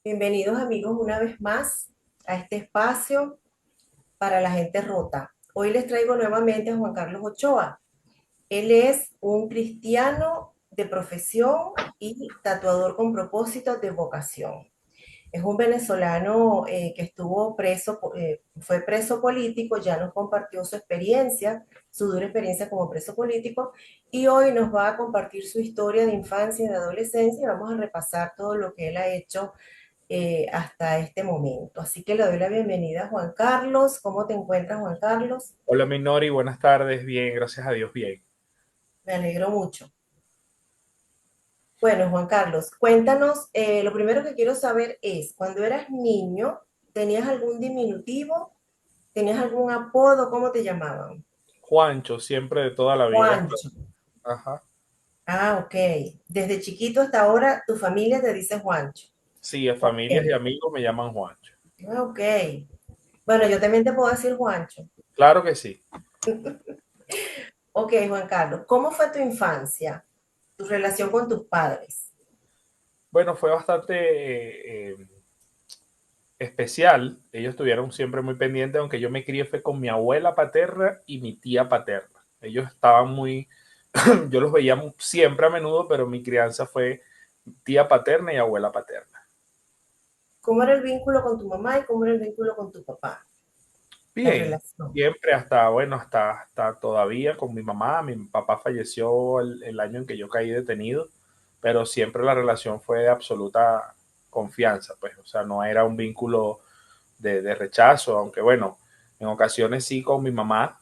Bienvenidos amigos una vez más a este espacio para la gente rota. Hoy les traigo nuevamente a Juan Carlos Ochoa. Él es un cristiano de profesión y tatuador con propósito de vocación. Es un venezolano que estuvo preso, fue preso político, ya nos compartió su experiencia, su dura experiencia como preso político, y hoy nos va a compartir su historia de infancia y de adolescencia y vamos a repasar todo lo que él ha hecho hasta este momento. Así que le doy la bienvenida a Juan Carlos. ¿Cómo te encuentras, Juan Carlos? Hola Minori, buenas tardes. Bien, gracias a Dios, bien. Me alegro mucho. Bueno, Juan Carlos, cuéntanos, lo primero que quiero saber es, cuando eras niño, ¿tenías algún diminutivo? ¿Tenías algún apodo? ¿Cómo te llamaban? Juancho, siempre de toda la vida. Juancho. Ajá. Ah, ok. Desde chiquito hasta ahora, tu familia te dice Juancho. Sí, a Ok. familias y amigos me llaman Juancho. Ah, ok. Bueno, yo también te puedo decir Juancho. Claro que sí. Ok, Juan Carlos, ¿cómo fue tu infancia? Tu relación con tus padres. Bueno, fue bastante especial. Ellos estuvieron siempre muy pendientes, aunque yo me crié fue con mi abuela paterna y mi tía paterna. Ellos estaban muy, yo los veía siempre a menudo, pero mi crianza fue tía paterna y abuela paterna. ¿Cómo era el vínculo con tu mamá y cómo era el vínculo con tu papá? La Bien, relación. siempre hasta, bueno, hasta todavía con mi mamá. Mi papá falleció el año en que yo caí detenido, pero siempre la relación fue de absoluta confianza, pues, o sea, no era un vínculo de rechazo, aunque bueno, en ocasiones sí con mi mamá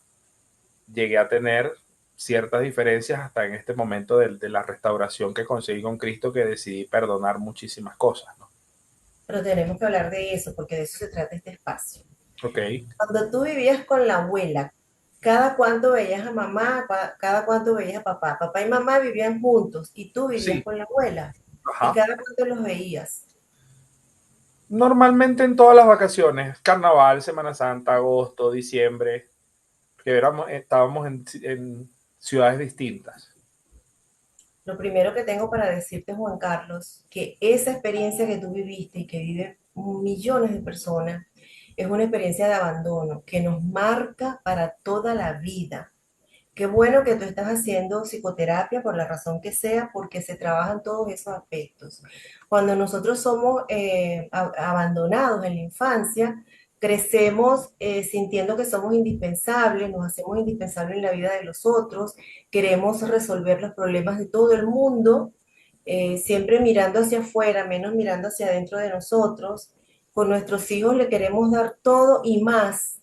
llegué a tener ciertas diferencias hasta en este momento de la restauración que conseguí con Cristo, que decidí perdonar muchísimas cosas, ¿no? Pero tenemos que hablar de eso porque de eso se trata este espacio. Ok, Cuando tú vivías con la abuela, ¿cada cuánto veías a mamá? ¿Cada cuánto veías a papá? Papá y mamá vivían juntos y tú vivías sí, con la abuela. ¿Y ajá. cada cuánto los veías? Normalmente en todas las vacaciones, carnaval, Semana Santa, agosto, diciembre, que estábamos en ciudades distintas. Lo primero que tengo para decirte, Juan Carlos, que esa experiencia que tú viviste y que viven millones de personas, es una experiencia de abandono que nos marca para toda la vida. Qué bueno que tú estás haciendo psicoterapia por la razón que sea, porque se trabajan todos esos aspectos. Cuando nosotros somos abandonados en la infancia, crecemos sintiendo que somos indispensables, nos hacemos indispensables en la vida de los otros, queremos resolver los problemas de todo el mundo, siempre mirando hacia afuera, menos mirando hacia adentro de nosotros. Con nuestros hijos le queremos dar todo y más,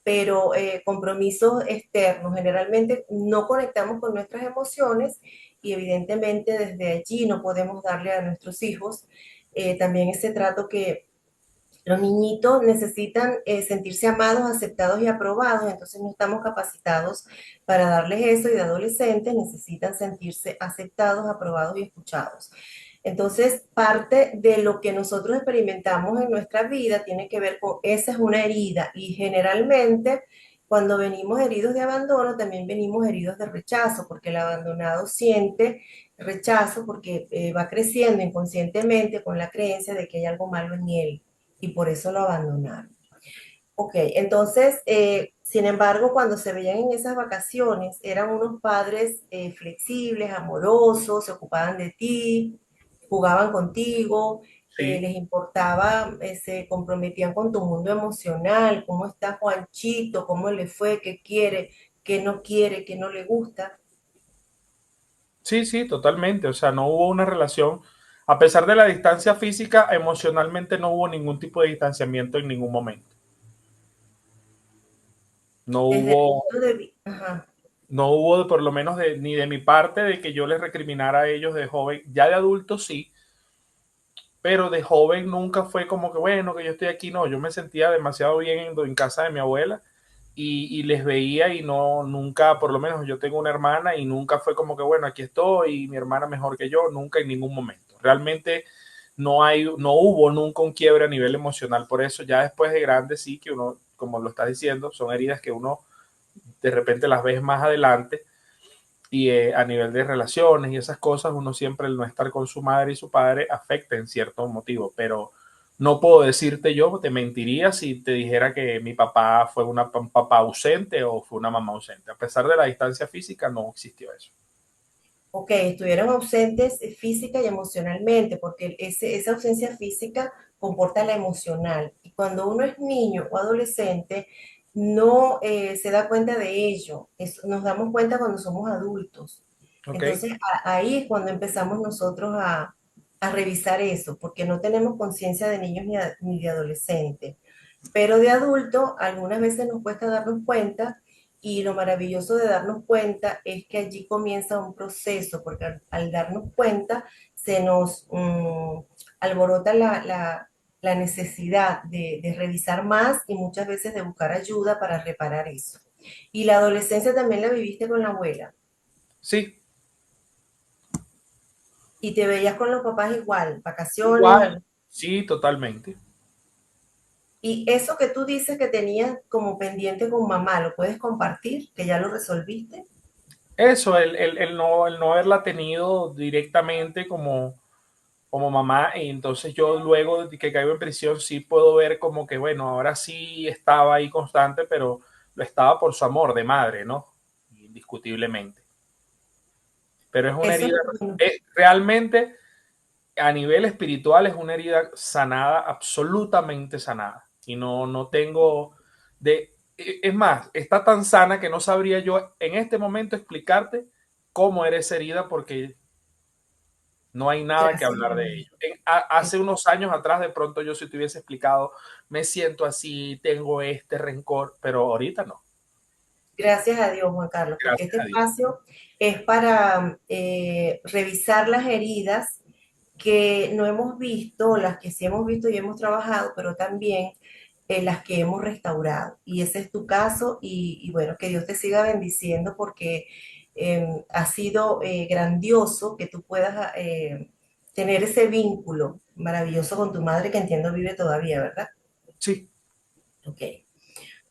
pero compromisos externos. Generalmente no conectamos con nuestras emociones y evidentemente desde allí no podemos darle a nuestros hijos también ese trato que los niñitos necesitan sentirse amados, aceptados y aprobados, entonces no estamos capacitados para darles eso y de adolescentes necesitan sentirse aceptados, aprobados y escuchados. Entonces, parte de lo que nosotros experimentamos en nuestra vida tiene que ver con, esa es una herida y generalmente cuando venimos heridos de abandono, también venimos heridos de rechazo, porque el abandonado siente rechazo porque va creciendo inconscientemente con la creencia de que hay algo malo en él y por eso lo abandonaron. Ok, entonces, sin embargo, cuando se veían en esas vacaciones, eran unos padres flexibles, amorosos, se ocupaban de ti, jugaban contigo, Sí, les importaba, se comprometían con tu mundo emocional, cómo está Juanchito, cómo le fue, qué no quiere, qué no le gusta. sí, sí, totalmente. O sea, no hubo una relación, a pesar de la distancia física, emocionalmente no hubo ningún tipo de distanciamiento en ningún momento. No Desde el hubo, punto de vista, ajá. no hubo por lo menos ni de mi parte de que yo les recriminara a ellos de joven. Ya de adulto sí, pero de joven nunca fue como que, bueno, que yo estoy aquí. No, yo me sentía demasiado bien en casa de mi abuela y les veía y no, nunca, por lo menos yo tengo una hermana y nunca fue como que, bueno, aquí estoy y mi hermana mejor que yo, nunca en ningún momento. Realmente no hubo nunca un quiebre a nivel emocional. Por eso ya después de grande sí que uno, como lo está diciendo, son heridas que uno de repente las ves más adelante y a nivel de relaciones y esas cosas, uno siempre el no estar con su madre y su padre afecta en cierto motivo, pero No puedo decirte yo, te mentiría si te dijera que mi papá fue un papá ausente o fue una mamá ausente. A pesar de la distancia física, no existió eso. Ok, estuvieron ausentes física y emocionalmente, porque esa ausencia física comporta la emocional. Y cuando uno es niño o adolescente, no se da cuenta de ello. Nos damos cuenta cuando somos adultos. ¿Ok? Entonces, ahí es cuando empezamos nosotros a revisar eso, porque no tenemos conciencia de niños ni de adolescentes. Pero de adulto, algunas veces nos cuesta darnos cuenta y lo maravilloso de darnos cuenta es que allí comienza un proceso, porque al darnos cuenta se nos alborota la necesidad de revisar más y muchas veces de buscar ayuda para reparar eso. Y la adolescencia también la viviste con la abuela Sí, y te veías con los papás igual, vacaciones, igual. Sí, totalmente. y eso que tú dices que tenías como pendiente con mamá, ¿lo puedes compartir? ¿Que ya lo resolviste? Eso, el no haberla tenido directamente como mamá, y entonces yo luego de que caigo en prisión sí puedo ver como que, bueno, ahora sí estaba ahí constante, pero lo estaba por su amor de madre, ¿no? Indiscutiblemente. Pero es una Eso es herida, bueno. realmente a nivel espiritual es una herida sanada, absolutamente sanada. Y no tengo es más, está tan sana que no sabría yo en este momento explicarte cómo era esa herida porque no hay nada que Gracias hablar a de Dios. ello. Hace unos años atrás, de pronto yo si te hubiese explicado, me siento así, tengo este rencor, pero ahorita no. Gracias a Dios, Juan Carlos, porque Gracias este a Dios. espacio es para revisar las heridas que no hemos visto, las que sí hemos visto y hemos trabajado, pero también las que hemos restaurado. Y ese es tu caso y bueno, que Dios te siga bendiciendo porque ha sido grandioso que tú puedas tener ese vínculo maravilloso con tu madre que entiendo vive todavía, ¿verdad? Sí. Ok.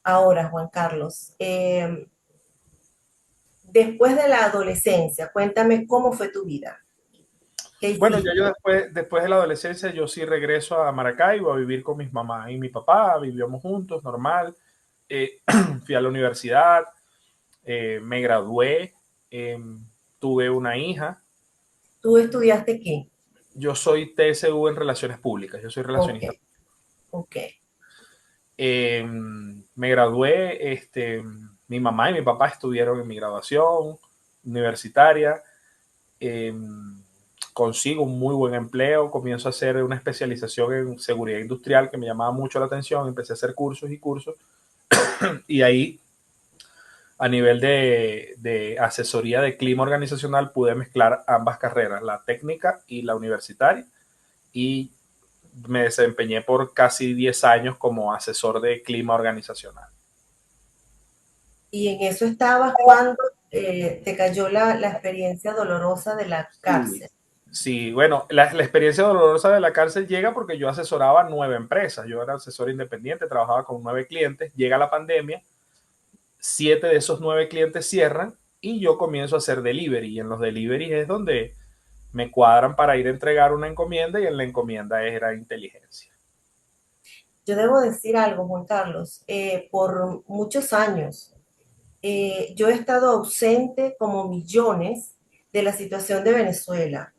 Ahora, Juan Carlos, después de la adolescencia, cuéntame cómo fue tu vida, qué Bueno, ya yo hiciste. después de la adolescencia, yo sí regreso a Maracaibo a vivir con mis mamás y mi papá, vivíamos juntos, normal. Eh, Fui a la universidad, me gradué, eh, tuve una hija. ¿Tú estudiaste qué? Yo soy TSU en Relaciones Públicas, yo soy Ok, relacionista. ok. Me gradué, mi mamá y mi papá estuvieron en mi graduación universitaria. eh, Consigo un muy buen empleo, comienzo a hacer una especialización en seguridad industrial que me llamaba mucho la atención, empecé a hacer cursos y cursos, y ahí a nivel de asesoría de clima organizacional pude mezclar ambas carreras, la técnica y la universitaria, y me desempeñé por casi 10 años como asesor de clima organizacional. Y en eso estabas cuando te cayó la experiencia dolorosa de la Sí, cárcel. sí, bueno, la experiencia dolorosa de la cárcel llega porque yo asesoraba 9 empresas, yo era asesor independiente, trabajaba con 9 clientes, llega la pandemia, 7 de esos 9 clientes cierran y yo comienzo a hacer delivery, y en los delivery es donde me cuadran para ir a entregar una encomienda y en la encomienda era inteligencia. Yo debo decir algo, Juan Carlos, por muchos años yo he estado ausente como millones de la situación de Venezuela.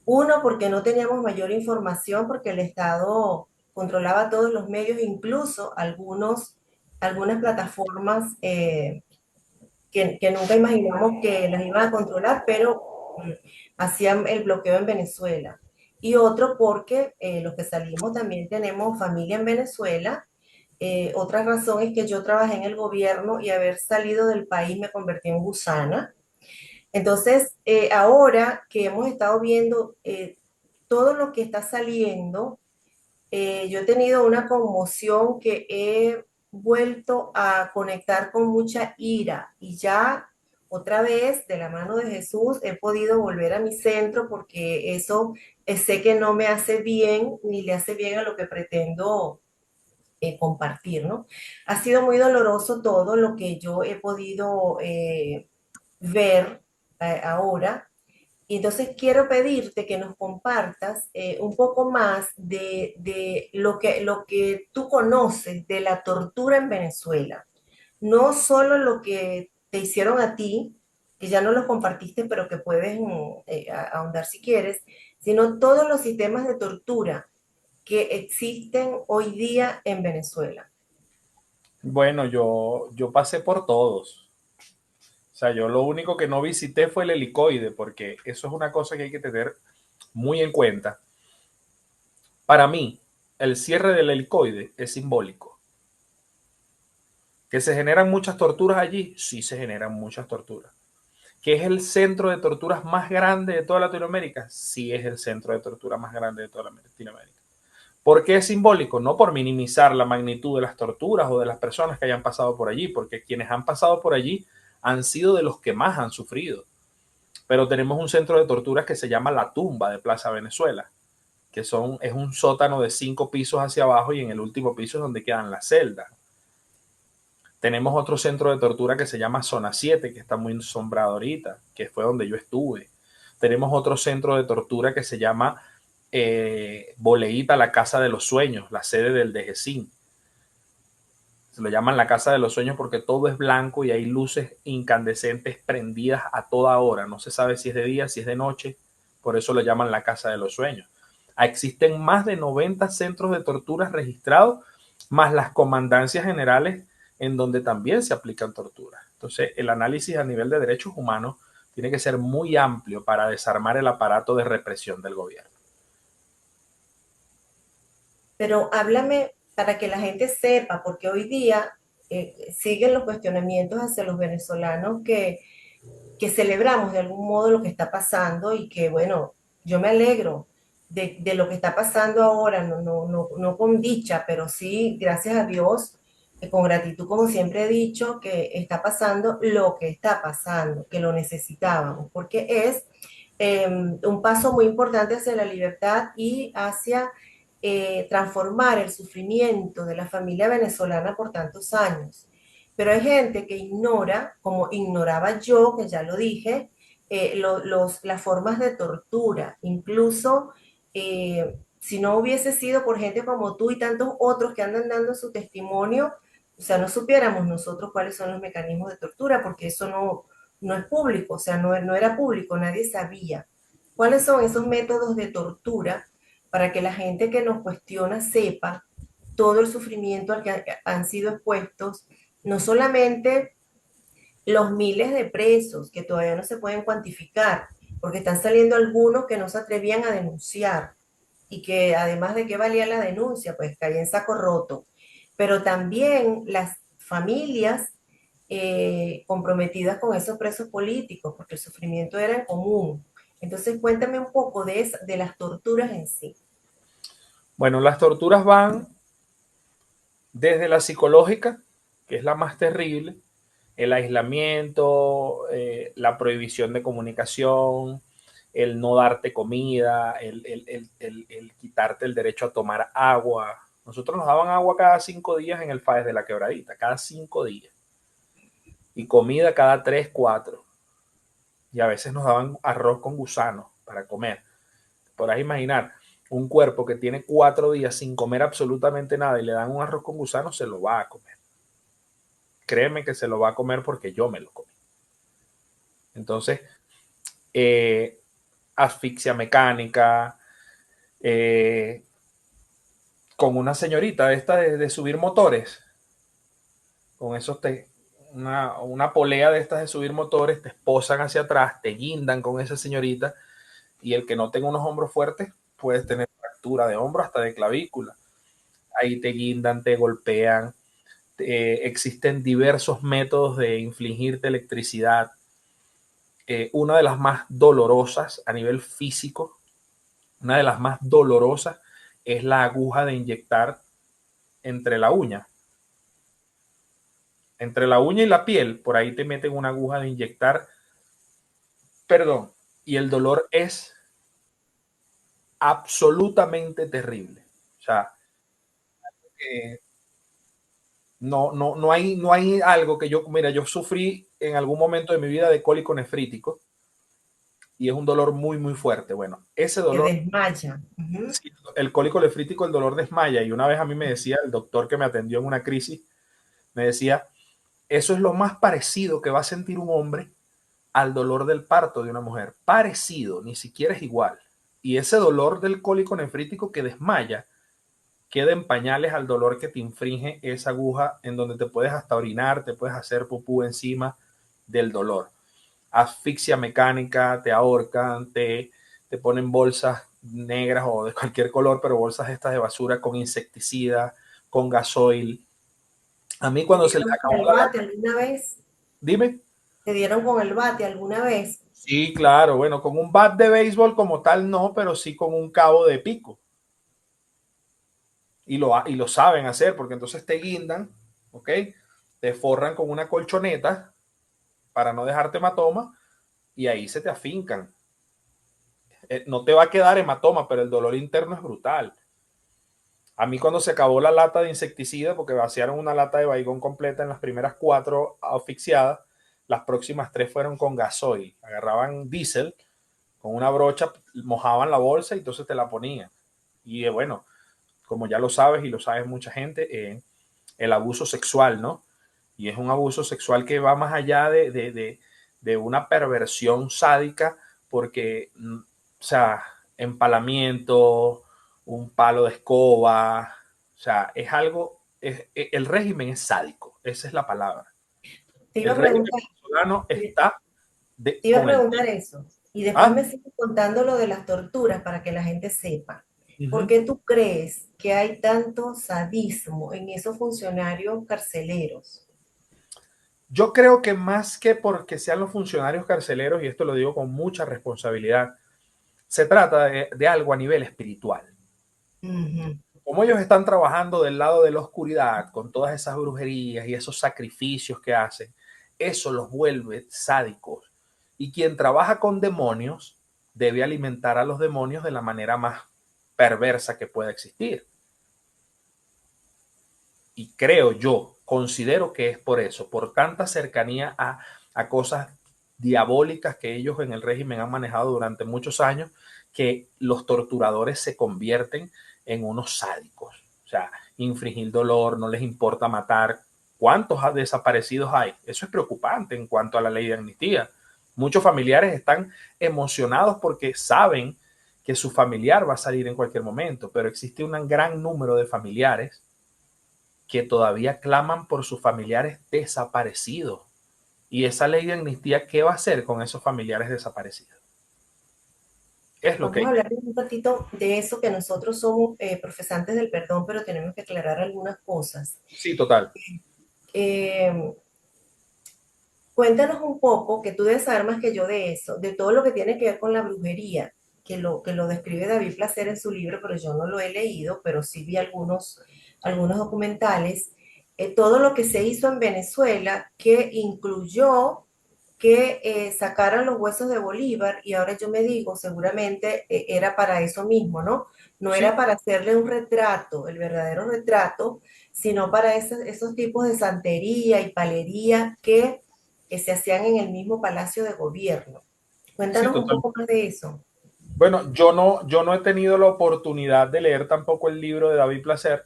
Uno, porque no teníamos mayor información, porque el Estado controlaba todos los medios, incluso algunas plataformas que nunca imaginamos que las iban a controlar, pero hacían el bloqueo en Venezuela. Y otro, porque los que salimos también tenemos familia en Venezuela. Otra razón es que yo trabajé en el gobierno y haber salido del país me convertí en gusana. Entonces, ahora que hemos estado viendo todo lo que está saliendo, yo he tenido una conmoción que he vuelto a conectar con mucha ira y ya otra vez de la mano de Jesús he podido volver a mi centro porque eso sé que no me hace bien ni le hace bien a lo que pretendo compartir, ¿no? Ha sido muy doloroso todo lo que yo he podido ver ahora Y entonces quiero pedirte que nos compartas un poco más de lo que tú conoces de la tortura en Venezuela. No solo lo que te hicieron a ti, que ya no lo compartiste, pero que puedes ahondar si quieres, sino todos los sistemas de tortura que existen hoy día en Venezuela. Bueno, yo pasé por todos. O sea, yo lo único que no visité fue el helicoide, porque eso es una cosa que hay que tener muy en cuenta. Para mí, el cierre del helicoide es simbólico. ¿Que se generan muchas torturas allí? Sí, se generan muchas torturas. ¿Que es el centro de torturas más grande de toda Latinoamérica? Sí, es el centro de tortura más grande de toda Latinoamérica. ¿Por qué es simbólico? No por minimizar la magnitud de las torturas o de las personas que hayan pasado por allí, porque quienes han pasado por allí han sido de los que más han sufrido. Pero tenemos un centro de torturas que se llama La Tumba de Plaza Venezuela, que es un sótano de 5 pisos hacia abajo y en el último piso es donde quedan las celdas. Tenemos otro centro de tortura que se llama Zona 7, que está muy ensombrado ahorita, que fue donde yo estuve. Tenemos otro centro de tortura que se llama Boleíta, la Casa de los Sueños, la sede del DGCIN. Se lo llaman la Casa de los Sueños porque todo es blanco y hay luces incandescentes prendidas a toda hora. No se sabe si es de día, si es de noche. Por eso lo llaman la Casa de los Sueños. Existen más de 90 centros de torturas registrados, más las comandancias generales en donde también se aplican torturas. Entonces, el análisis a nivel de derechos humanos tiene que ser muy amplio para desarmar el aparato de represión del gobierno. Pero háblame para que la gente sepa, porque hoy día siguen los cuestionamientos hacia los venezolanos que celebramos de algún modo lo que está pasando y que, bueno, yo me alegro de lo que está pasando ahora, no con dicha, pero sí, gracias a Dios, con gratitud, como siempre he dicho, que está pasando lo que está pasando, que lo necesitábamos, porque es un paso muy importante hacia la libertad y hacia transformar el sufrimiento de la familia venezolana por tantos años. Pero hay gente que ignora, como ignoraba yo, que ya lo dije, las formas de tortura. Incluso si no hubiese sido por gente como tú y tantos otros que andan dando su testimonio, o sea, no supiéramos nosotros cuáles son los mecanismos de tortura, porque eso no es público, o sea, no era público, nadie sabía. ¿Cuáles son esos métodos de tortura para que la gente que nos cuestiona sepa todo el sufrimiento al que han sido expuestos, no solamente los miles de presos que todavía no se pueden cuantificar, porque están saliendo algunos que no se atrevían a denunciar y que además de que valía la denuncia, pues caía en saco roto, pero también las familias comprometidas con esos presos políticos, porque el sufrimiento era en común. Entonces, cuéntame un poco de las torturas en sí. Bueno, las torturas van desde la psicológica, que es la más terrible, el aislamiento, la prohibición de comunicación, el no darte comida, el quitarte el derecho a tomar agua. Nosotros nos daban agua cada 5 días en el FAES de la Quebradita, cada 5 días. Y comida cada 3, 4. Y a veces nos daban arroz con gusanos para comer. Podrás imaginar, un cuerpo que tiene 4 días sin comer absolutamente nada y le dan un arroz con gusanos, se lo va a comer. Créeme que se lo va a comer porque yo me lo comí. Entonces, eh, asfixia mecánica, eh, con una señorita esta de subir motores, con esos una polea de estas de subir motores, te esposan hacia atrás, te guindan con esa señorita y el que no tenga unos hombros fuertes puedes tener fractura de hombro hasta de clavícula. Ahí te guindan, te golpean, existen diversos métodos de infligirte electricidad. Una de las más dolorosas a nivel físico, una de las más dolorosas es la aguja de inyectar entre la uña. Entre la uña y la piel, por ahí te meten una aguja de inyectar, perdón, y el dolor es absolutamente terrible. O sea, eh, no hay algo que yo, mira, yo sufrí en algún momento de mi vida de cólico nefrítico y es un dolor muy, muy fuerte. Bueno, ese que dolor, desmaya. Ujú. sí, el cólico nefrítico, el dolor desmaya. Y una vez a mí me decía el doctor que me atendió en una crisis, me decía, eso es lo más parecido que va a sentir un hombre al dolor del parto de una mujer. Parecido, ni siquiera es igual. Y ese dolor del cólico nefrítico que desmaya queda en pañales al dolor que te infringe esa aguja en donde te puedes hasta orinar, te puedes hacer pupú encima del dolor. Asfixia mecánica, te ahorcan, te ponen bolsas negras o de cualquier color, pero bolsas estas de basura con insecticida, con gasoil. A mí ¿Te cuando se les dieron con acabó el la bate lata, alguna vez? dime. ¿Te dieron con el bate alguna vez? Sí, claro, bueno, con un bat de béisbol como tal no, pero sí con un cabo de pico. Y lo saben hacer porque entonces te guindan, ¿ok? Te forran con una colchoneta para no dejarte hematoma y ahí se te afincan. No te va a quedar hematoma, pero el dolor interno es brutal. A mí cuando se acabó la lata de insecticida, porque vaciaron una lata de Baygon completa en las primeras 4 asfixiadas, las próximas 3 fueron con gasoil. Agarraban diésel con una brocha, mojaban la bolsa y entonces te la ponían. Y bueno, como ya lo sabes y lo sabe mucha gente, el abuso sexual, ¿no? Y es un abuso sexual que va más allá de una perversión sádica, porque, o sea, empalamiento, un palo de escoba, o sea, es algo, el régimen es sádico, esa es la palabra. Te iba El a régimen preguntar, venezolano te está te iba a con el... preguntar eso. Y después Ah, me sigues contando lo de las torturas para que la gente sepa. uh ¿Por -huh. qué tú crees que hay tanto sadismo en esos funcionarios carceleros? Yo creo que más que porque sean los funcionarios carceleros, y esto lo digo con mucha responsabilidad, se trata de algo a nivel espiritual. Ujú. Como ellos están trabajando del lado de la oscuridad, con todas esas brujerías y esos sacrificios que hacen, eso los vuelve sádicos. Y quien trabaja con demonios debe alimentar a los demonios de la manera más perversa que pueda existir. Y creo yo, considero que es por eso, por tanta cercanía a cosas diabólicas que ellos en el régimen han manejado durante muchos años, que los torturadores se convierten en unos sádicos. O sea, infringir dolor, no les importa matar. ¿Cuántos desaparecidos hay? Eso es preocupante en cuanto a la ley de amnistía. Muchos familiares están emocionados porque saben que su familiar va a salir en cualquier momento, pero existe un gran número de familiares que todavía claman por sus familiares desaparecidos. Y esa ley de amnistía, ¿qué va a hacer con esos familiares desaparecidos? Es lo que Vamos a hay. hablar un ratito de eso, que nosotros somos profesantes del perdón, pero tenemos que aclarar algunas cosas. Sí, total. Eh, Cuéntanos un poco, que tú debes saber más que yo de eso, de todo lo que tiene que ver con la brujería, que lo describe David Placer en su libro, pero yo no lo he leído, pero sí vi algunos documentales. Todo lo que se hizo en Venezuela, que incluyó que sacaran los huesos de Bolívar, y ahora yo me digo, seguramente era para eso mismo, ¿no? No era Sí, para hacerle un retrato, el verdadero retrato, sino para esos tipos de santería y palería que se hacían en el mismo Palacio de Gobierno. sí, Cuéntanos un total. poco más de eso. Bueno, yo no he tenido la oportunidad de leer tampoco el libro de David Placer,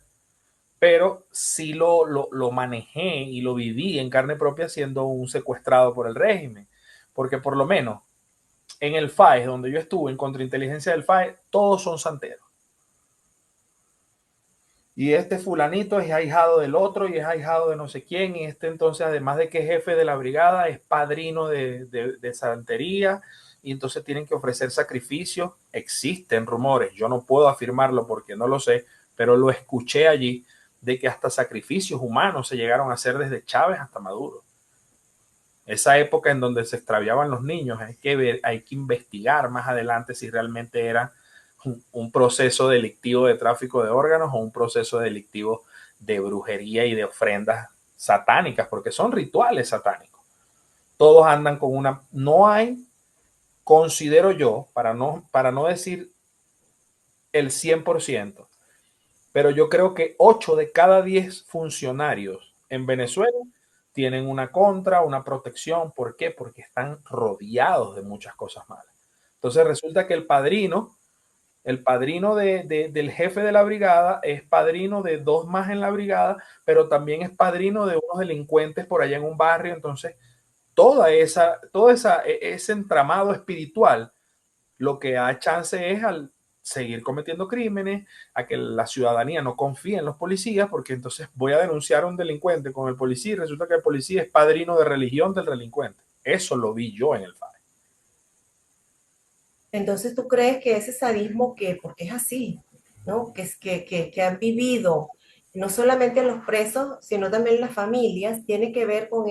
pero sí lo manejé y lo viví en carne propia siendo un secuestrado por el régimen. Porque por lo menos en el FAES, donde yo estuve, en contrainteligencia del FAES, todos son santeros. Y este fulanito es ahijado del otro y es ahijado de no sé quién, y este entonces, además de que es jefe de la brigada, es padrino de santería, y entonces tienen que ofrecer sacrificios. Existen rumores, yo no puedo afirmarlo porque no lo sé, pero lo escuché allí, de que hasta sacrificios humanos se llegaron a hacer desde Chávez hasta Maduro. Esa época en donde se extraviaban los niños, hay que investigar más adelante si realmente era un proceso delictivo de tráfico de órganos o un proceso delictivo de brujería y de ofrendas satánicas, porque son rituales satánicos. Todos andan con una... No hay, considero yo, para no decir el 100%, pero yo creo que 8 de cada 10 funcionarios en Venezuela tienen una contra, una protección. ¿Por qué? Porque están rodeados de muchas cosas malas. Entonces resulta que el padrino del jefe de la brigada es padrino de dos más en la brigada, pero también es padrino de unos delincuentes por allá en un barrio. Entonces, ese entramado espiritual, lo que da chance es al seguir cometiendo crímenes, a que la ciudadanía no confíe en los policías, porque entonces voy a denunciar a un delincuente con el policía y resulta que el policía es padrino de religión del delincuente. Eso lo vi yo en el FAE. Entonces, ¿tú crees que ese sadismo que, porque es así, ¿no? Que han vivido no solamente los presos, sino también las familias, tiene que ver con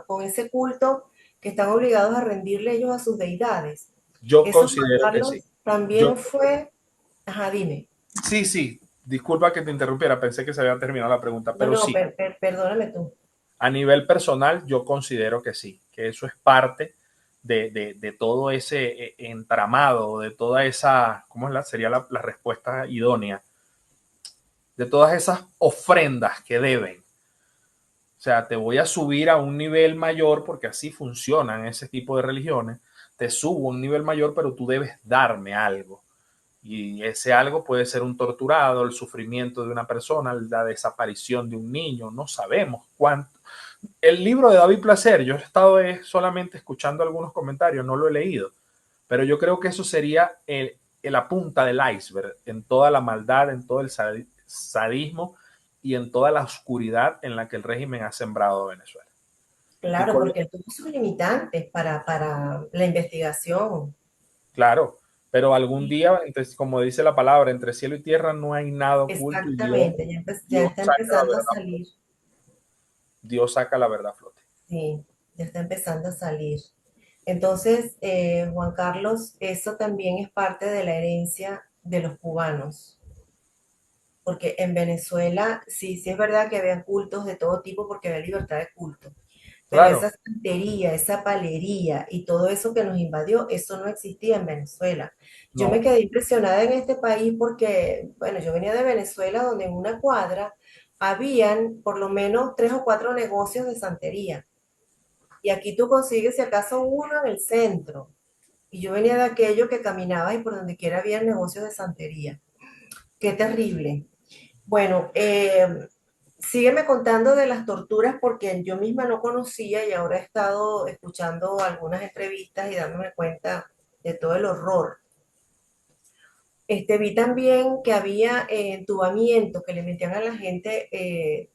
con ese culto que están obligados a rendirle ellos a sus deidades? Yo Eso, Juan considero que sí. Carlos, Yo, también fue, ajá, dime. sí, sí, disculpa que te interrumpiera, pensé que se había terminado la pregunta, No, pero no, sí, perdóname tú. a nivel personal yo considero que sí, que eso es parte de todo ese entramado, de toda esa, ¿cómo es sería la respuesta idónea? De todas esas ofrendas que deben. O sea, te voy a subir a un nivel mayor porque así funcionan ese tipo de religiones. Te subo a un nivel mayor, pero tú debes darme algo. Y ese algo puede ser un torturado, el sufrimiento de una persona, la desaparición de un niño, no sabemos cuánto. El libro de David Placer, yo he estado solamente escuchando algunos comentarios, no lo he leído, pero yo creo que eso sería la punta del iceberg en toda la maldad, en todo el sadismo y en toda la oscuridad en la que el régimen ha sembrado a Venezuela. Y Claro, con, porque él tuvo sus limitantes para la investigación. claro, pero algún día, entonces, como dice la palabra, entre cielo y tierra no hay nada oculto y Exactamente, ya Dios está saca la empezando a verdad, salir. Dios saca la verdad a flote. Sí, ya está empezando a salir. Entonces, Juan Carlos, eso también es parte de la herencia de los cubanos, porque en Venezuela sí, sí es verdad que había cultos de todo tipo porque había libertad de culto, pero Claro, esa santería, esa palería y todo eso que nos invadió, eso no existía en Venezuela. Yo me no, quedé impresionada en este país porque, bueno, yo venía de Venezuela donde en una cuadra habían por lo menos 3 o 4 negocios de santería. Y aquí tú consigues si acaso uno en el centro. Y yo venía de aquello que caminaba y por donde quiera había negocios de santería. Qué terrible. Bueno, sígueme contando de las torturas porque yo misma no conocía y ahora he estado escuchando algunas entrevistas y dándome cuenta de todo el horror. Vi también que había entubamiento que le metían a la gente,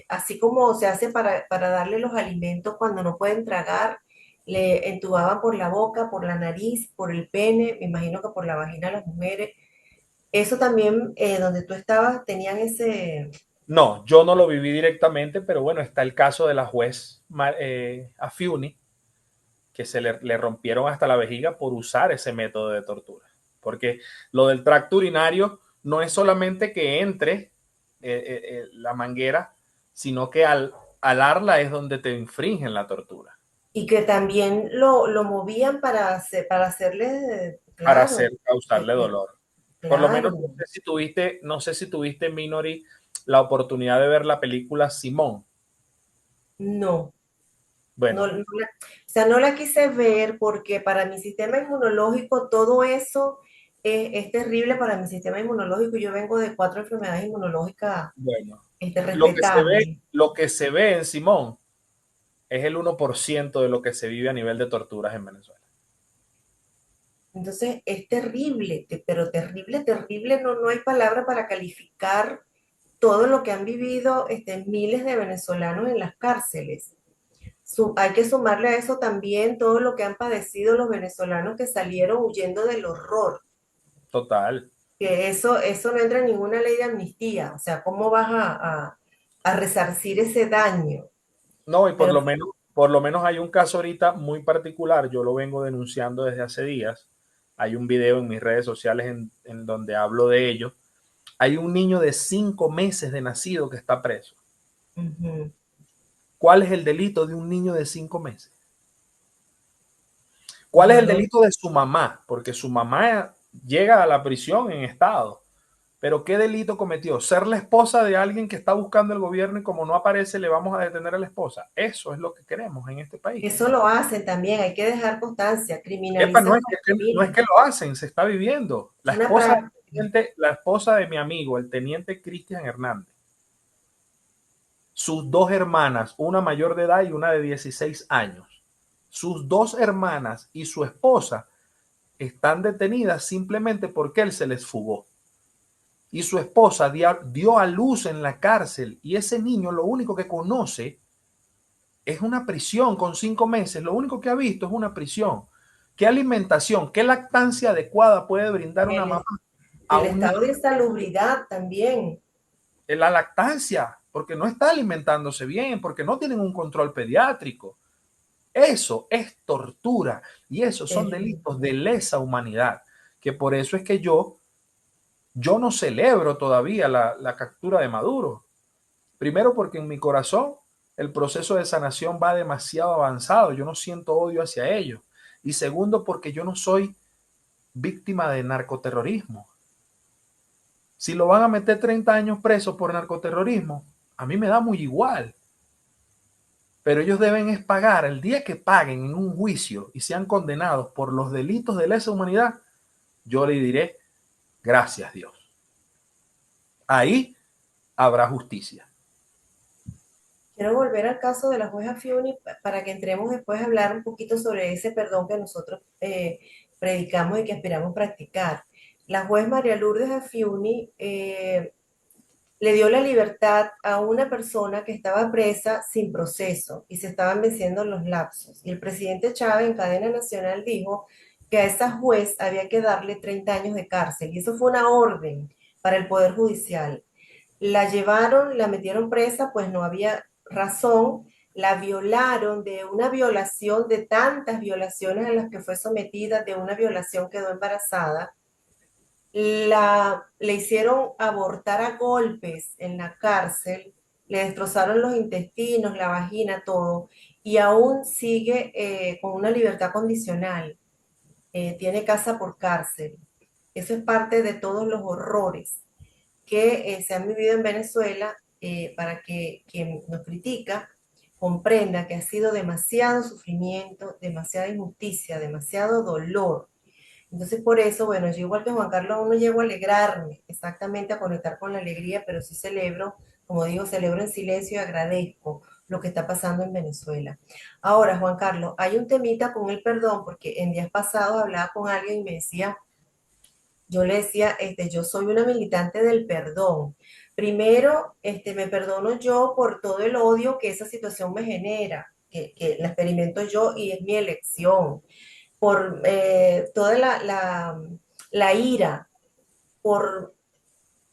así como se hace para darle los alimentos cuando no pueden tragar, le entubaban por la boca, por la nariz, por el pene, me imagino que por la vagina de las mujeres. Eso también, donde tú estabas, tenían ese... no, yo no lo viví directamente, pero bueno, está el caso de la juez Afiuni, que le rompieron hasta la vejiga por usar ese método de tortura. Porque lo del tracto urinario no es solamente que entre la manguera, sino que al alarla es donde te infringen la tortura. Y que también lo movían para hacerle, Para claro, hacer, causarle dolor. Por lo menos, claro, no sé si tuviste, Minori, la oportunidad de ver la película Simón. no, Bueno, o sea, no la quise ver porque para mi sistema inmunológico todo eso es terrible para mi sistema inmunológico. Yo vengo de 4 enfermedades inmunológicas bueno. respetables. Lo que se ve en Simón es el 1% de lo que se vive a nivel de torturas en Venezuela. Entonces es terrible, pero terrible, terrible, no, no hay palabra para calificar todo lo que han vivido miles de venezolanos en las cárceles. Hay que sumarle a eso también todo lo que han padecido los venezolanos que salieron huyendo del horror, Total. que eso no entra en ninguna ley de amnistía, o sea, ¿cómo vas a resarcir ese daño? No, y Pero por lo menos hay un caso ahorita muy particular, yo lo vengo denunciando desde hace días. Hay un video en mis redes sociales en donde hablo de ello. Hay un niño de 5 meses de nacido que está preso. ujú, ¿Cuál es el delito de un niño de 5 meses? ¿Cuál es yo el no, delito de su mamá? Porque su mamá llega a la prisión en estado. Pero ¿qué delito cometió? Ser la esposa de alguien que está buscando el gobierno y como no aparece le vamos a detener a la esposa. Eso es lo que queremos en este país. Eso lo hacen también, hay que dejar constancia, Epa, criminalizan a la no es familia. que lo hacen, se está viviendo. Es una práctica. La esposa de mi amigo, el teniente Cristian Hernández, sus dos hermanas, una mayor de edad y una de 16 años, sus dos hermanas y su esposa están detenidas simplemente porque él se les fugó. Y su esposa dio a luz en la cárcel y ese niño lo único que conoce es una prisión con 5 meses. Lo único que ha visto es una prisión. ¿Qué alimentación, qué lactancia adecuada puede brindar una mamá El, a el un estado de niño? insalubridad también. La lactancia, porque no está alimentándose bien, porque no tienen un control pediátrico. Eso es tortura y esos son Terrible. delitos de lesa humanidad, que por eso es que yo no celebro todavía la captura de Maduro. Primero porque en mi corazón el proceso de sanación va demasiado avanzado, yo no siento odio hacia ellos. Y segundo porque yo no soy víctima de narcoterrorismo. Si lo van a meter 30 años preso por narcoterrorismo, a mí me da muy igual. Pero ellos deben es pagar, el día que paguen en un juicio y sean condenados por los delitos de lesa humanidad, yo le diré, gracias Dios. Ahí habrá justicia. Quiero volver al caso de la jueza Fiuni para que entremos después a hablar un poquito sobre ese perdón que nosotros predicamos y que esperamos practicar. La juez María Lourdes Afiuni le dio la libertad a una persona que estaba presa sin proceso y se estaban venciendo los lapsos. Y el presidente Chávez en cadena nacional dijo que a esa juez había que darle 30 años de cárcel. Y eso fue una orden para el Poder Judicial. La llevaron, la metieron presa, pues no había razón, la violaron de una violación, de tantas violaciones a las que fue sometida, de una violación quedó embarazada, le hicieron abortar a golpes en la cárcel, le destrozaron los intestinos, la vagina, todo, y aún sigue con una libertad condicional, tiene casa por cárcel. Eso es parte de todos los horrores que se han vivido en Venezuela para que quien nos critica comprenda que ha sido demasiado sufrimiento, demasiada injusticia, demasiado dolor. Entonces, por eso, bueno, yo igual que Juan Carlos, aún no llego a alegrarme, exactamente a conectar con la alegría, pero sí celebro, como digo, celebro en silencio y agradezco lo que está pasando en Venezuela. Ahora, Juan Carlos, hay un temita con el perdón, porque en días pasados hablaba con alguien y me decía, yo le decía, yo soy una militante del perdón. Primero, me perdono yo por todo el odio que esa situación me genera, que la experimento yo y es mi elección, por toda la ira, por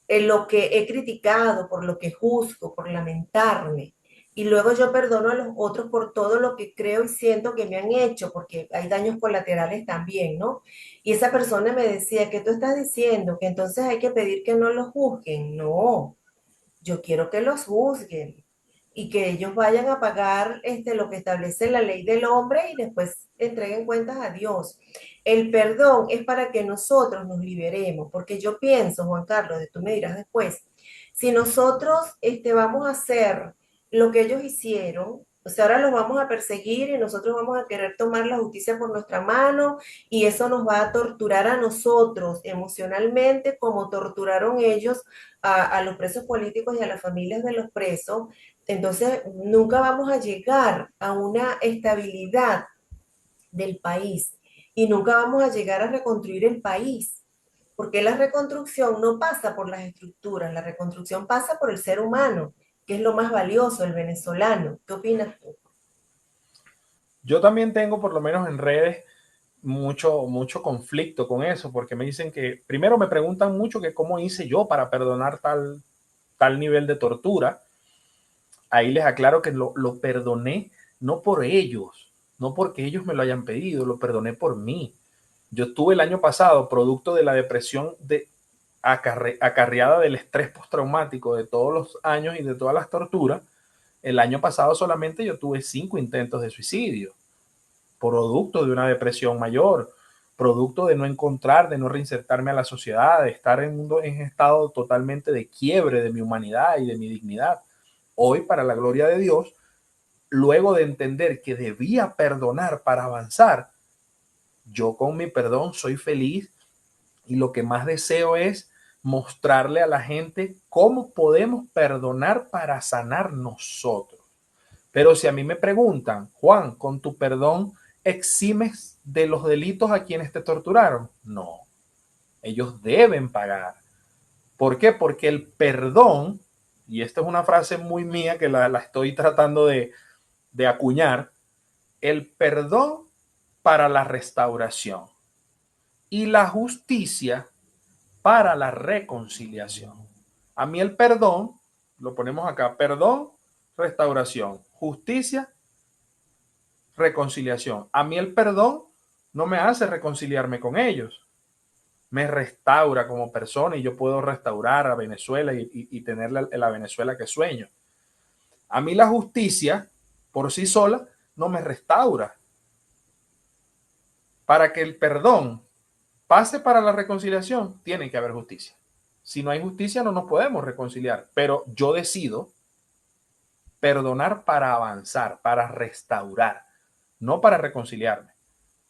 lo que he criticado, por lo que juzgo, por lamentarme. Y luego yo perdono a los otros por todo lo que creo y siento que me han hecho, porque hay daños colaterales también, ¿no? Y esa persona me decía, ¿qué tú estás diciendo? Que entonces hay que pedir que no los juzguen. No, yo quiero que los juzguen y que ellos vayan a pagar lo que establece la ley del hombre y después entreguen cuentas a Dios. El perdón es para que nosotros nos liberemos, porque yo pienso, Juan Carlos, tú me dirás después, si nosotros vamos a hacer lo que ellos hicieron, o sea, ahora los vamos a perseguir y nosotros vamos a querer tomar la justicia por nuestra mano y eso nos va a torturar a nosotros emocionalmente como torturaron ellos a los presos políticos y a las familias de los presos. Entonces, nunca vamos a llegar a una estabilidad del país y nunca vamos a llegar a reconstruir el país, porque la reconstrucción no pasa por las estructuras, la reconstrucción pasa por el ser humano, que es lo más valioso, el venezolano. ¿Qué opinas tú? Yo también tengo, por lo menos en redes, mucho conflicto con eso, porque me dicen que, primero me preguntan mucho que cómo hice yo para perdonar tal nivel de tortura. Ahí les aclaro que lo perdoné no por ellos, no porque ellos me lo hayan pedido, lo perdoné por mí. Yo estuve el año pasado, producto de la depresión acarreada del estrés postraumático de todos los años y de todas las torturas, el año pasado solamente yo tuve 5 intentos de suicidio, producto de una depresión mayor. producto de no encontrar, de no reinsertarme a la sociedad, de estar en estado totalmente de quiebre de mi humanidad y de mi dignidad. Hoy, para la gloria de Dios, luego de entender que debía perdonar para avanzar, yo con mi perdón soy feliz y lo que más deseo es mostrarle a la gente cómo podemos perdonar para sanar nosotros. Pero si a mí me preguntan, Juan, con tu perdón eximes de los delitos a quienes te torturaron, no, ellos deben pagar. ¿Por qué? Porque el perdón, y esta es una frase muy mía que la estoy tratando de acuñar, el perdón para la restauración y la justicia para la reconciliación. A mí el perdón, lo ponemos acá, perdón, restauración, justicia, reconciliación. A mí el perdón no me hace reconciliarme con ellos, me restaura como persona y yo puedo restaurar a Venezuela y tener la Venezuela que sueño. A mí la justicia por sí sola no me restaura. Para que el perdón pase para la reconciliación, tiene que haber justicia. Si no hay justicia, no nos podemos reconciliar. Pero yo decido perdonar para avanzar, para restaurar, no para reconciliarme.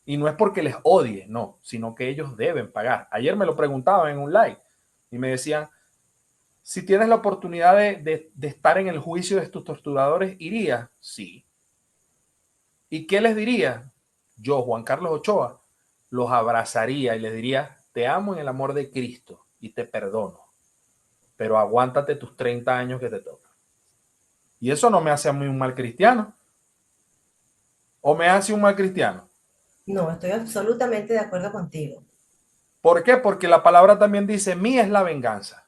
Y no es porque les odie, no, sino que ellos deben pagar. Ayer me lo preguntaban en un live y me decían, si tienes la oportunidad de estar en el juicio de tus torturadores, ¿irías? Sí. ¿Y qué les diría? Yo, Juan Carlos Ochoa, los abrazaría y les diría, te amo en el amor de Cristo y te perdono, pero aguántate tus 30 años que te tocan. Y eso no me hace a mí un mal cristiano, o me hace un mal cristiano. No, estoy absolutamente de acuerdo contigo. ¿Por qué? Porque la palabra también dice, mía es la venganza.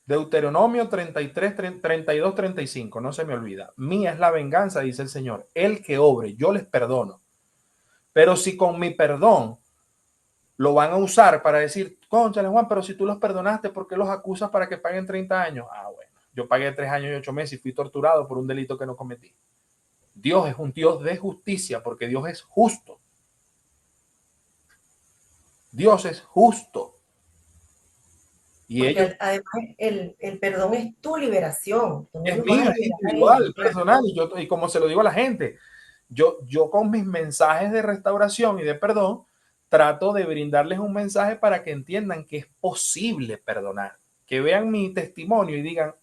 Deuteronomio 33, 32, 35, no se me olvida. Mía es la venganza, dice el Señor. El que obre, yo les perdono. Pero si con mi perdón lo van a usar para decir, cónchale Juan, pero si tú los perdonaste, ¿por qué los acusas para que paguen 30 años? Ah, bueno, yo pagué 3 años y 8 meses y fui torturado por un delito que no cometí. Dios es un Dios de justicia porque Dios es justo. Dios es justo. Y Porque ellos, además el perdón es tu liberación. Tú no es los vas a mía, es liberar a ellos, individual, claro. personal, y como se lo digo a la gente, yo con mis mensajes de restauración y de perdón, trato de brindarles un mensaje para que entiendan que es posible perdonar, que vean mi testimonio y digan,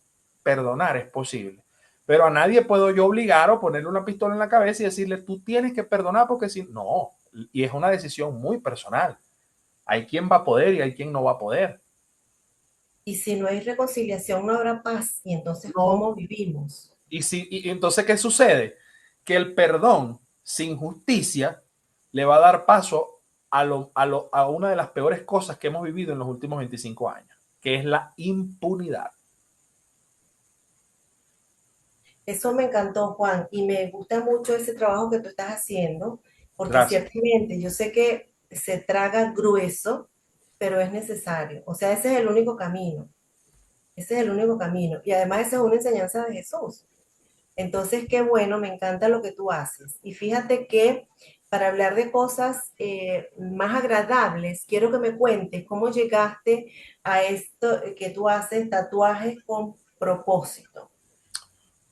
perdonar es posible. Pero a nadie puedo yo obligar o ponerle una pistola en la cabeza y decirle, tú tienes que perdonar porque si no, y es una decisión muy personal. Hay quien va a poder y hay quien no va a poder. Y si no hay reconciliación, no habrá paz. Y entonces, No. ¿cómo vivimos? Y entonces, ¿qué sucede? Que el perdón sin justicia le va a dar paso a una de las peores cosas que hemos vivido en los últimos 25 años, que es la impunidad. Eso me encantó, Juan, y me gusta mucho ese trabajo que tú estás haciendo, porque Gracias. ciertamente yo sé que se traga grueso, pero es necesario. O sea, ese es el único camino. Ese es el único camino. Y además esa es una enseñanza de Jesús. Entonces, qué bueno, me encanta lo que tú haces. Y fíjate que para hablar de cosas más agradables, quiero que me cuentes cómo llegaste a esto que tú haces, tatuajes con propósito.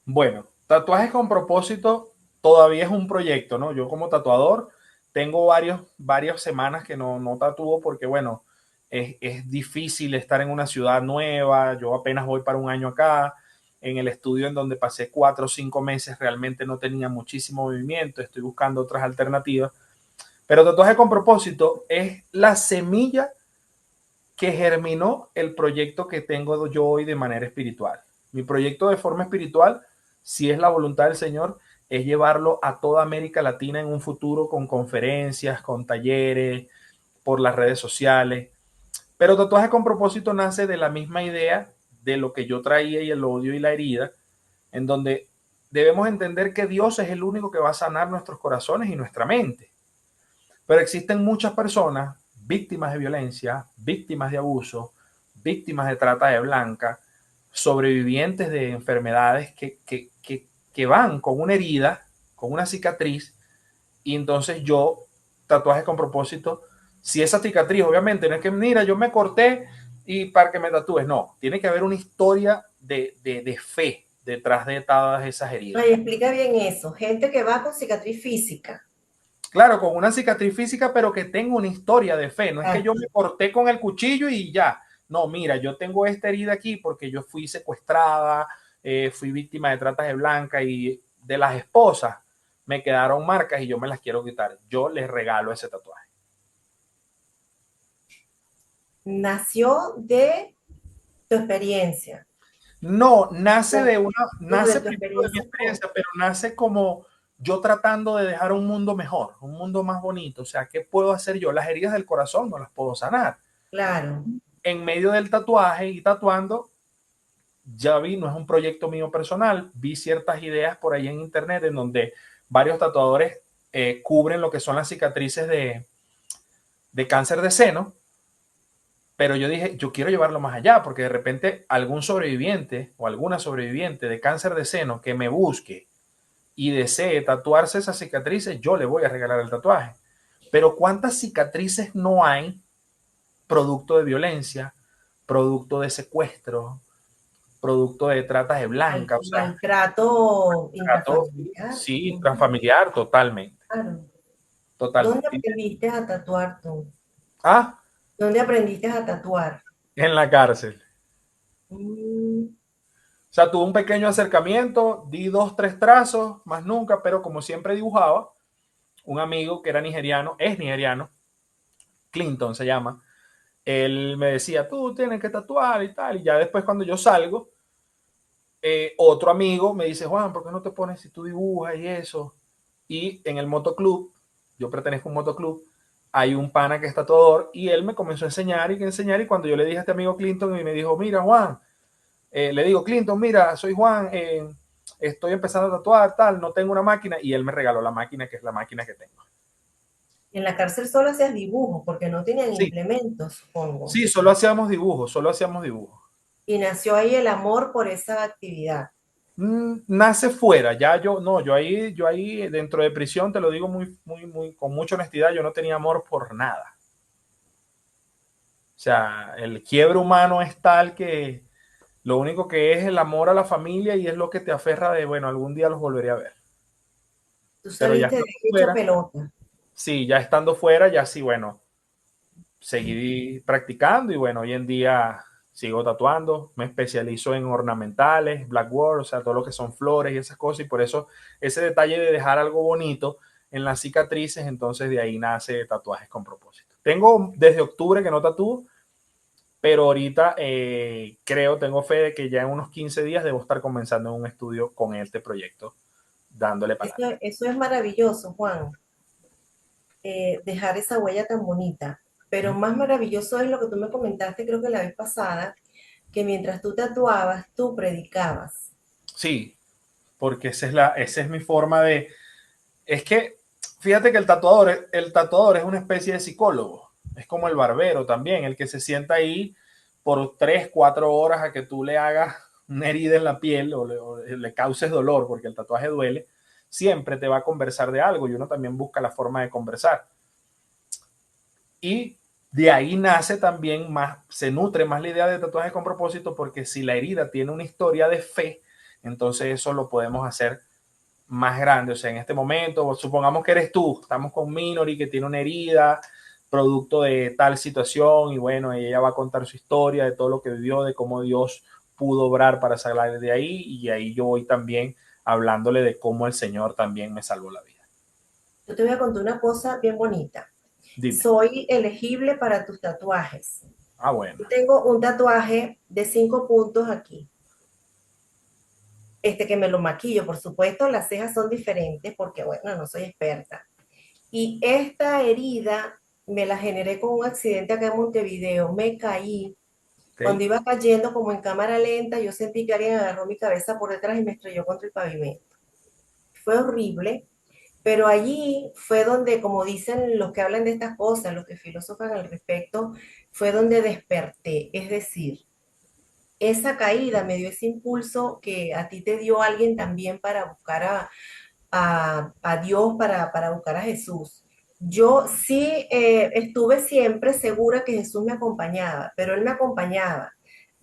Bueno, tatuajes con propósito todavía es un proyecto, ¿no? Yo como tatuador tengo varias semanas que no tatúo porque, bueno, es difícil estar en una ciudad nueva. Yo apenas voy para un año acá. En el estudio en donde pasé 4 o 5 meses realmente no tenía muchísimo movimiento. Estoy buscando otras alternativas. Pero tatuaje con propósito es la semilla que germinó el proyecto que tengo yo hoy de manera espiritual. Mi proyecto de forma espiritual, si es la voluntad del Señor, es llevarlo a toda América Latina en un futuro con conferencias, con talleres, por las redes sociales. Pero tatuaje con propósito nace de la misma idea de lo que yo traía y el odio y la herida, en donde debemos entender que Dios es el único que va a sanar nuestros corazones y nuestra mente. Pero existen muchas personas víctimas de violencia, víctimas de abuso, víctimas de trata de blanca, sobrevivientes de enfermedades que van con una herida, con una cicatriz, y entonces yo tatuajes con propósito. Si esa cicatriz, obviamente, no es que, mira, yo me corté y para que me tatúes, no, tiene que haber una historia de fe detrás de todas esas heridas. Ay, explica bien eso. Gente que va con cicatriz física. Claro, con una cicatriz física, pero que tenga una historia de fe. No es que yo me Exacto. corté con el cuchillo y ya. No, mira, yo tengo esta herida aquí porque yo fui secuestrada, fui víctima de tratas de blanca y de las esposas me quedaron marcas y yo me las quiero quitar. Yo les regalo ese tatuaje. Nació de tu experiencia No, nace o, de una, o de nace tu primero de mi experiencia con... experiencia, pero nace como yo tratando de dejar un mundo mejor, un mundo más bonito. O sea, ¿qué puedo hacer yo? Las heridas del corazón no las puedo sanar. Claro. En medio del tatuaje y tatuando, ya vi, no es un proyecto mío personal, vi ciertas ideas por ahí en internet en donde varios tatuadores cubren lo que son las cicatrices de cáncer de seno, pero yo dije, yo quiero llevarlo más allá, porque de repente algún sobreviviente o alguna sobreviviente de cáncer de seno que me busque y desee tatuarse esas cicatrices, yo le voy a regalar el tatuaje. Pero ¿cuántas cicatrices no hay producto de violencia, producto de secuestro, producto de tratas de blanca? O sea, Maltrato trato, intrafamiliar. sí, Ujú. transfamiliar, totalmente, Claro. ¿Dónde totalmente. aprendiste a tatuar tú? Ah, ¿Dónde aprendiste a tatuar? en la cárcel. Mm, O sea, tuve un pequeño acercamiento, di dos, tres trazos, más nunca, pero como siempre dibujaba, un amigo que era nigeriano, es nigeriano, Clinton se llama, él me decía, tú tienes que tatuar y tal, y ya después cuando yo salgo, otro amigo me dice, Juan, ¿por qué no te pones si tú dibujas y eso? Y en el motoclub, yo pertenezco a un motoclub, hay un pana que es tatuador y él me comenzó a enseñar y enseñar y cuando yo le dije a este amigo Clinton y me dijo, mira Juan, le digo, Clinton, mira, soy Juan, estoy empezando a tatuar, tal, no tengo una máquina y él me regaló la máquina que es la máquina que tengo. en la cárcel solo hacías dibujos porque no tenían Sí, implementos, supongo. sí, solo hacíamos dibujos, solo hacíamos dibujos. Y nació ahí el amor por esa actividad. Nace fuera, ya yo, no, yo ahí dentro de prisión, te lo digo muy, muy, muy, con mucha honestidad, yo no tenía amor por nada. O sea, el quiebre humano es tal que lo único que es el amor a la familia y es lo que te aferra de, bueno, algún día los volveré a ver. Tú Pero ya saliste de estando ahí hecho fuera, pelota. sí, ya estando fuera, ya sí, bueno, seguí practicando y bueno, hoy en día sigo tatuando, me especializo en ornamentales, blackboard, o sea, todo lo que son flores y esas cosas y por eso ese detalle de dejar algo bonito en las cicatrices, entonces de ahí nace tatuajes con propósito. Tengo desde octubre que no tatúo, pero ahorita creo, tengo fe de que ya en unos 15 días debo estar comenzando en un estudio con este proyecto, dándole para adelante. Eso es maravilloso, Juan, dejar esa huella tan bonita. Pero más maravilloso es lo que tú me comentaste, creo que la vez pasada, que mientras tú tatuabas, tú predicabas. Sí, porque esa es mi forma de, es que, fíjate que el tatuador es una especie de psicólogo. Es como el barbero también, el que se sienta ahí por 3, 4 horas a que tú le hagas una herida en la piel o le causes dolor, porque el tatuaje duele, siempre te va a conversar de algo y uno también busca la forma de conversar. Y de ahí nace también más, se nutre más la idea de tatuaje con propósito, porque si la herida tiene una historia de fe, entonces eso lo podemos hacer más grande. O sea, en este momento, supongamos que eres tú, estamos con Minori que tiene una herida producto de tal situación y bueno, ella va a contar su historia de todo lo que vivió, de cómo Dios pudo obrar para salir de ahí y ahí yo voy también hablándole de cómo el Señor también me salvó la vida. Yo te voy a contar una cosa bien bonita. Dime. Soy elegible para tus tatuajes. Ah, bueno. Yo tengo un tatuaje de 5 puntos aquí. Que me lo maquillo, por supuesto, las cejas son diferentes porque, bueno, no soy experta. Y esta herida me la generé con un accidente acá en Montevideo. Me caí. Cuando Ok. iba cayendo como en cámara lenta, yo sentí que alguien agarró mi cabeza por detrás y me estrelló contra el pavimento. Fue horrible, pero allí fue donde, como dicen los que hablan de estas cosas, los que filosofan al respecto, fue donde desperté. Es decir, esa caída me dio ese impulso que a ti te dio alguien también para buscar a Dios, para buscar a Jesús. Yo sí estuve siempre segura que Jesús me acompañaba, pero Él me acompañaba.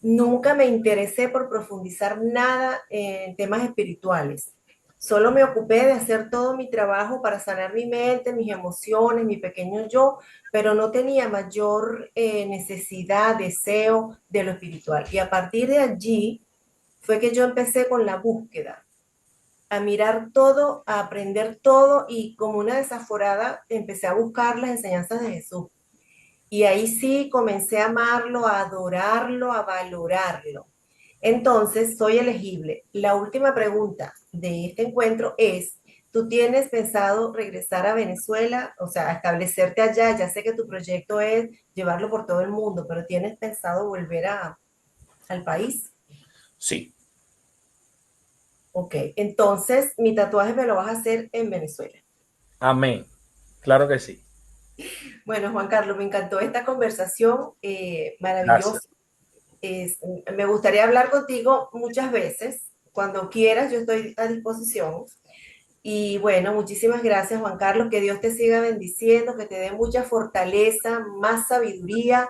Nunca me interesé por profundizar nada en temas espirituales. Solo me ocupé de hacer todo mi trabajo para sanar mi mente, mis emociones, mi pequeño yo, pero no tenía mayor necesidad, deseo de lo espiritual. Y a partir de allí fue que yo empecé con la búsqueda, a mirar todo, a aprender todo y como una desaforada empecé a buscar las enseñanzas de Jesús. Y ahí sí comencé a amarlo, a adorarlo, a valorarlo. Entonces, soy elegible. La última pregunta de este encuentro es, ¿tú tienes pensado regresar a Venezuela? O sea, a establecerte allá. Ya sé que tu proyecto es llevarlo por todo el mundo, pero ¿tienes pensado volver al país? Sí, Ok, entonces mi tatuaje me lo vas a hacer en Venezuela. amén. Claro que sí. Bueno, Juan Carlos, me encantó esta conversación, Gracias. maravillosa. Me gustaría hablar contigo muchas veces. Cuando quieras, yo estoy a disposición. Y bueno, muchísimas gracias, Juan Carlos. Que Dios te siga bendiciendo, que te dé mucha fortaleza, más sabiduría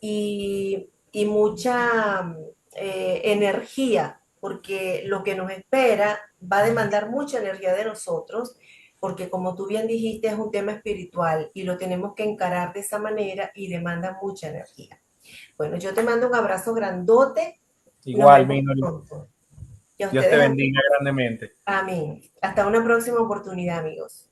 y mucha energía, porque lo que nos espera va a demandar mucha energía de nosotros, porque como tú bien dijiste, es un tema espiritual y lo tenemos que encarar de esa manera y demanda mucha energía. Bueno, yo te mando un abrazo grandote. Nos Igual, vemos Minor. pronto. Y a Dios te ustedes, amigos. bendiga grandemente. Amén. Hasta una próxima oportunidad, amigos.